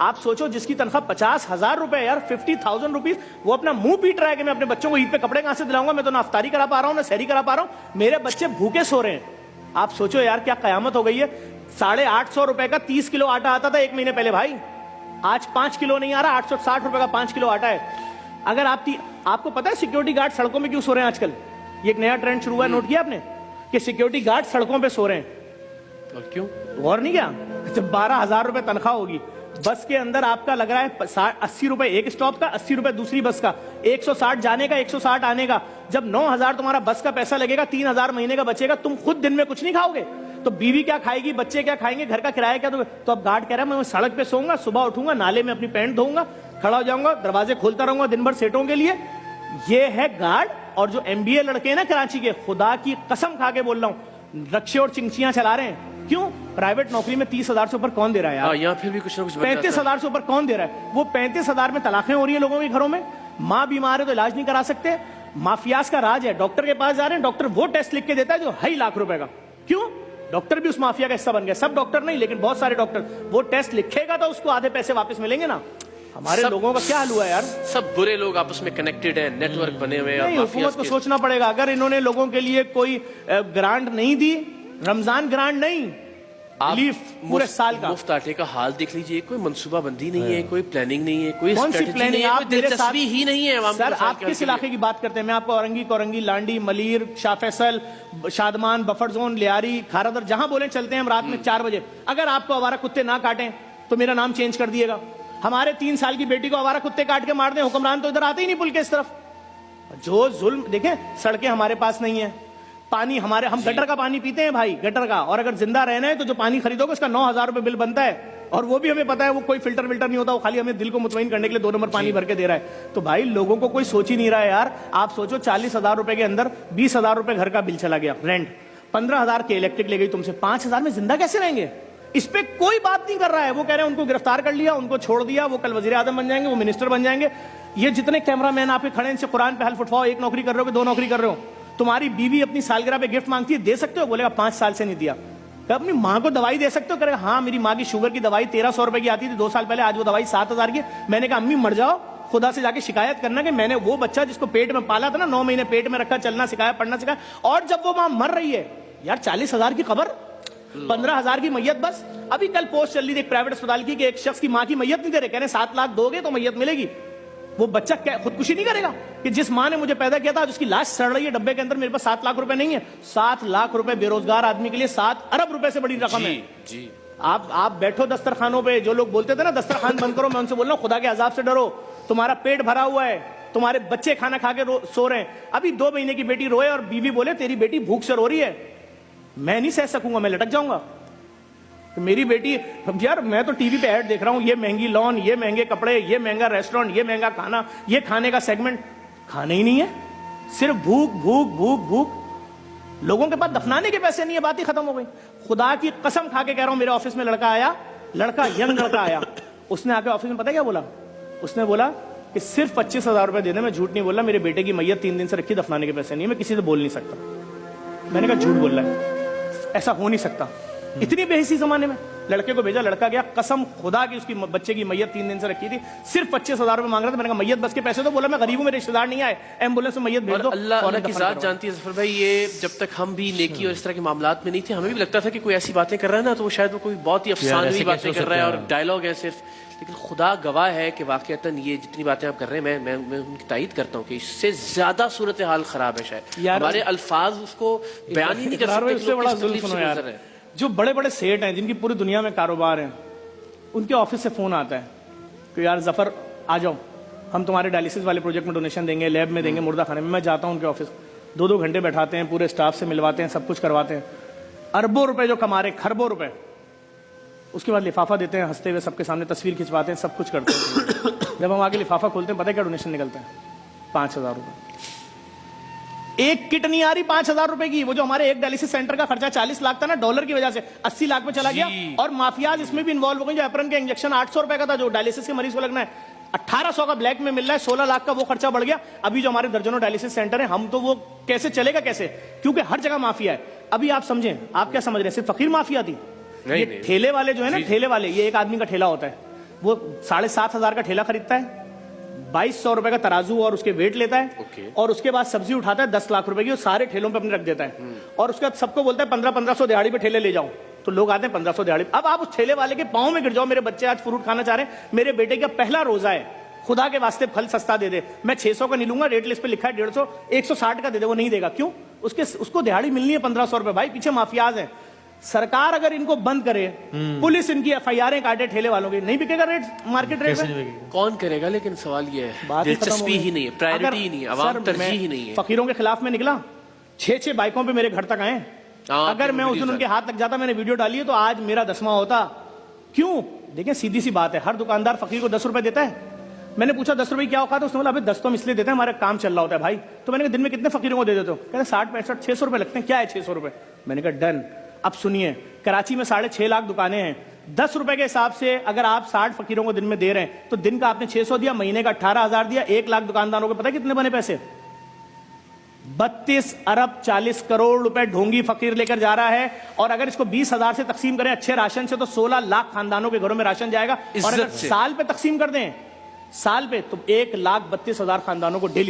आप सोचो जिसकी तनख्वाह 50,000 रुपए यार, 50,000 रुपीज, वो अपना मुंह पीट रहा है कि मैं अपने बच्चों को ईद पे कपड़े कहां से दिलाऊंगा, मैं तो ना अफ्तारी करा पा रहा हूं ना सहरी करा पा रहा हूं, मेरे बच्चे भूखे सो रहे हैं। आप सोचो यार क्या कयामत हो गई है। 850 रुपए का 30 किलो आटा आता था 1 महीने पहले भाई, आज 5 किलो नहीं आ रहा, 860 रुपए का 5 किलो आटा है। अगर आपको पता है सिक्योरिटी गार्ड सड़कों में क्यों सो रहे हैं आजकल? ये एक नया ट्रेंड शुरू हुआ है, नोट किया आपने कि सिक्योरिटी गार्ड सड़कों पे सो रहे हैं? और क्यों? गौर नहीं किया? जब 12,000 रुपए तनख्वाह होगी, बस के अंदर आपका लग रहा है 80 रुपए एक स्टॉप का, 80 रुपए दूसरी बस का, 160 जाने का 160 आने का। जब 9,000 तुम्हारा बस का पैसा लगेगा, 3,000 महीने का बचेगा, तुम खुद दिन में कुछ नहीं खाओगे तो बीवी क्या खाएगी, बच्चे क्या खाएंगे, घर का किराया क्या? तो अब गार्ड कह रहा है मैं सड़क पे सोऊंगा, सुबह उठूंगा, नाले में अपनी पैंट धोऊंगा, खड़ा हो जाऊंगा, दरवाजे खोलता रहूंगा दिन भर सेटों के लिए। ये है गार्ड। और जो MBA लड़के हैं ना कराची के, खुदा की कसम खा के बोल रहा हूं, रक्शे और चिंचियां चला रहे हैं। क्यों? प्राइवेट नौकरी में 30,000 से ऊपर कौन दे रहा है यार? यहाँ फिर भी कुछ ना कुछ 35,000 से ऊपर कौन दे रहा है? वो 35,000 में तलाकें हो रही है लोगों के घरों में, माँ बीमार है तो इलाज नहीं करा सकते, माफियाज का राज है। डॉक्टर के पास जा रहे हैं, डॉक्टर वो टेस्ट लिख के देता है जो 2.5 लाख रुपए का। क्यों? डॉक्टर भी उस माफिया का हिस्सा बन गया। सब डॉक्टर नहीं, लेकिन बहुत सारे डॉक्टर। वो टेस्ट लिखेगा तो उसको आधे पैसे वापस मिलेंगे ना। हमारे लोगों का क्या हाल हुआ है यार? सब बुरे लोग आपस में कनेक्टेड हैं, नेटवर्क बने हुए हैं। हुकूमत को सोचना पड़ेगा। अगर इन्होंने लोगों के लिए कोई ग्रांट नहीं दी, रमजान ग्रांट नहीं, पूरे साल का मुफ्त आटे का हाल देख लीजिए, कोई मनसूबाबंदी नहीं है, कोई प्लानिंग नहीं है, कोई कौन सी प्लानिंग? आप दिलचस्पी ही नहीं है। सर आप किस इलाके की बात करते हैं? मैं आपको औरंगी, कोरंगी, लांडी, मलीर, शाह फैसल, शादमान, बफर जोन, लियारी, खारादर, जहां बोले चलते हैं हम रात में 4 बजे। अगर आपको आवारा कुत्ते ना काटें तो मेरा नाम चेंज कर दिएगा। हमारे 3 साल की बेटी को आवारा कुत्ते काट के मार दें, हुक्मरान तो इधर आते ही नहीं पुल के इस तरफ। जो जुल्म देखें, सड़कें हमारे पास नहीं है, पानी हमारे, हम गटर का पानी पीते हैं भाई, गटर का। और अगर जिंदा रहना है तो जो पानी खरीदोगे उसका 9,000 रुपए बिल बनता है, और वो भी हमें पता है वो कोई फिल्टर नहीं होता, वो खाली हमें दिल को मुतमईन करने के लिए 2 नंबर पानी भर के दे रहा है। तो भाई लोगों को कोई सोच ही नहीं रहा है यार। आप सोचो 40,000 रुपए के अंदर 20,000 रुपए घर का बिल चला गया, रेंट, 15,000 के इलेक्ट्रिक ले गई तुमसे, 5,000 में जिंदा कैसे रहेंगे? इस पे कोई बात नहीं कर रहा है। वो कह रहे हैं उनको गिरफ्तार कर लिया, उनको छोड़ दिया, वो कल वजीर आजम बन जाएंगे, वो मिनिस्टर बन जाएंगे। ये जितने कैमरामैन आपके खड़े हैं इनसे कुरान पे हल्फ उठवाओ, 1 नौकरी कर रहे हो कि 2 नौकरी कर रहे हो? तुम्हारी बीवी अपनी सालगिरह पे गिफ्ट मांगती है, दे सकते हो? बोलेगा 5 साल से नहीं दिया। अपनी माँ को दवाई दे सकते हो? करेगा हाँ मेरी माँ की शुगर की दवाई 1,300 रुपए की आती थी 2 साल पहले, आज वो दवाई 7,000 की। मैंने कहा अम्मी मर जाओ, खुदा से जाके शिकायत करना कि मैंने वो बच्चा जिसको पेट में पाला था ना, 9 महीने पेट में रखा, चलना सिखाया, पढ़ना सिखाया, और जब वो माँ मर रही है यार, 40,000 की खबर, 15,000 की मैयत। बस अभी कल पोस्ट चल रही थी एक प्राइवेट अस्पताल की कि एक शख्स की माँ की मैयत नहीं दे रहे, कह रहे 7 लाख दोगे तो मैयत मिलेगी। वो बच्चा क्या खुदकुशी नहीं करेगा कि जिस माँ ने मुझे पैदा किया था उसकी लाश सड़ रही है डब्बे के अंदर, मेरे पास 7 लाख रुपए नहीं है? 7 लाख रुपए बेरोजगार आदमी के लिए 7 अरब रुपए से बड़ी रकम है जी। आप बैठो दस्तरखानों पे, जो लोग बोलते थे ना दस्तरखान बंद करो, मैं उनसे बोल रहा हूं खुदा के अजाब से डरो। तुम्हारा पेट भरा हुआ है, तुम्हारे बच्चे खाना खा के सो रहे हैं। अभी 2 महीने की बेटी रोए और बीवी बोले तेरी बेटी भूख से रो रही है, मैं नहीं सह सकूंगा, मैं लटक जाऊंगा। तो मेरी बेटी, यार मैं तो टीवी पे ऐड देख रहा हूं, ये महंगी लॉन, ये महंगे कपड़े, ये महंगा रेस्टोरेंट, ये महंगा खाना, ये खाने का सेगमेंट, खाना ही नहीं है, सिर्फ भूख भूख भूख भूख। लोगों के पास दफनाने के पैसे नहीं है, बात ही खत्म हो गई। खुदा की कसम खा के कह रहा हूं, मेरे ऑफिस में लड़का आया, यंग लड़का आया, उसने आके ऑफिस में पता क्या बोला? उसने बोला कि सिर्फ 25,000 रुपए दे दे, मैं झूठ नहीं बोल रहा, मेरे बेटे की मैयत 3 दिन से रखी, दफनाने के पैसे नहीं है, मैं किसी से बोल नहीं सकता। मैंने कहा झूठ बोल रहा है, ऐसा हो नहीं सकता। इतनी बेहिसी जमाने में लड़के को भेजा, लड़का गया, कसम खुदा की उसकी बच्चे की मैयत 3 दिन से रखी थी, सिर्फ 25,000 रुपए मांग रहा था। मैंने कहा मैयत बस के पैसे तो, बोला मैं गरीब हूं, मेरे रिश्तेदार नहीं आए, एम्बुलेंस में मैयत भेज दो। अल्लाह की जात जानती है जफर भाई, ये जब तक हम भी नेकी और इस तरह के मामलात में नहीं थे, हमें भी लगता था कि कोई ऐसी बातें कर रहा है ना तो वो शायद वो कोई बहुत ही अफसानवी बातें कर रहा है और डायलॉग है सिर्फ। लेकिन खुदा गवाह है कि वाकईतन ये जितनी बातें आप कर रहे हैं, मैं उनकी तायद करता हूँ कि इससे ज्यादा सूरत हाल खराब है। शायद हमारे अल्फाज उसको बयान ही नहीं कर सकते। उससे बड़ा जुल्म सुनो यार, जो बड़े बड़े सेठ हैं जिनकी पूरी दुनिया में कारोबार है, उनके ऑफिस से फोन आता है कि यार जफर आ जाओ, हम तुम्हारे डायलिसिस वाले प्रोजेक्ट में डोनेशन देंगे, लैब में देंगे, मुर्दा खाने में। मैं जाता हूं उनके ऑफिस, 2-2 घंटे बैठाते हैं, पूरे स्टाफ से मिलवाते हैं, सब कुछ करवाते हैं, अरबों रुपए जो कमा रहे, खरबों रुपए। उसके बाद लिफाफा देते हैं, हंसते हुए सबके सामने तस्वीर खिंचवाते हैं, सब कुछ करते हैं। जब हम आगे लिफाफा खोलते हैं, पता है क्या डोनेशन निकलता है? 5,000 रुपए। एक किट नहीं आ रही 5,000 रुपए की। वो जो हमारे एक डायलिसिस सेंटर का खर्चा 40 लाख था ना, डॉलर की वजह से 80 लाख में चला गया। और माफियाज इसमें भी इन्वॉल्व हो गए। जो एप्रन के इंजेक्शन 800 रुपए का था, जो डायलिसिस के मरीज को लगना है, 1800 का ब्लैक में मिल रहा है, 16 लाख का वो खर्चा बढ़ गया। अभी जो हमारे दर्जनों डायलिसिस सेंटर है, हम तो वो कैसे चलेगा कैसे? क्योंकि हर जगह माफिया है। अभी आप समझें, आप क्या समझ रहे हैं सिर्फ फकीर माफिया थी? ये ठेले वाले जो है ना, ठेले वाले, ये एक आदमी का ठेला होता है, वो 7,500 का ठेला खरीदता है, 2,200 रुपए का तराजू और उसके वेट लेता है, ओके। और उसके बाद सब्जी उठाता है 10 लाख रुपए की, वो सारे ठेलों पे अपने रख देता है, और उसके बाद सबको बोलता है 1500 दिहाड़ी पे ठेले ले जाओ। तो लोग आते हैं 1500 दिहाड़ी। अब आप उस ठेले वाले के पांव में गिर जाओ, मेरे बच्चे आज फ्रूट खाना चाह रहे हैं, मेरे बेटे का पहला रोजा है, खुदा के वास्ते फल सस्ता दे दे, मैं 600 का नहीं लूंगा, रेट लिस्ट पे लिखा है 150, 160 का दे दे, वो नहीं देगा। क्यों? उसको दिहाड़ी मिलनी है 1500 रुपए। भाई पीछे माफियाज हैं। सरकार अगर इनको बंद करे, पुलिस इनकी FIR काटे ठेले वालों की, नहीं बिकेगा रेट, मार्केट रेट में। कौन करेगा? लेकिन सवाल ये है, बात ही खत्म हो दिलचस्पी गई। ही नहीं है, प्रायोरिटी ही नहीं है, अवाम सर, तरजीह मैं ही नहीं है। फकीरों के खिलाफ में निकला, 6 बाइकों पे मेरे घर तक आए। अगर मैं उस दिन उनके हाथ तक जाता, मैंने वीडियो डाली है, तो आज मेरा 10वां होता। क्यों? देखिए सीधी सी बात है, हर दुकानदार फकीर को 10 रुपए देता है। मैंने पूछा 10 रुपए क्या औकात है? उसने बोला अबे 10 तो हम इसलिए देते हैं, हमारा काम चल रहा होता है भाई। तो मैंने कहा दिन में कितने फकीरों को दे देते हो? कहते 60, 65, 600 रुपए लगते हैं। क्या है 600 रुपए? मैंने कहा डन। अब सुनिए, कराची में 6.5 लाख दुकानें हैं, 10 रुपए के हिसाब से अगर आप 60 फकीरों को दिन में दे रहे हैं, तो दिन का आपने 600 दिया, महीने का 18,000 दिया, 1 लाख दुकानदारों को पता है कितने बने पैसे? 32 अरब 40 करोड़ रुपए ढोंगी फकीर लेकर जा रहा है। और अगर इसको 20,000 से तकसीम करें अच्छे राशन से, तो 16 लाख खानदानों के घरों में राशन जाएगा। और अगर साल पे तकसीम कर दें, साल पे, तो 1,32,000 खानदानों को डेली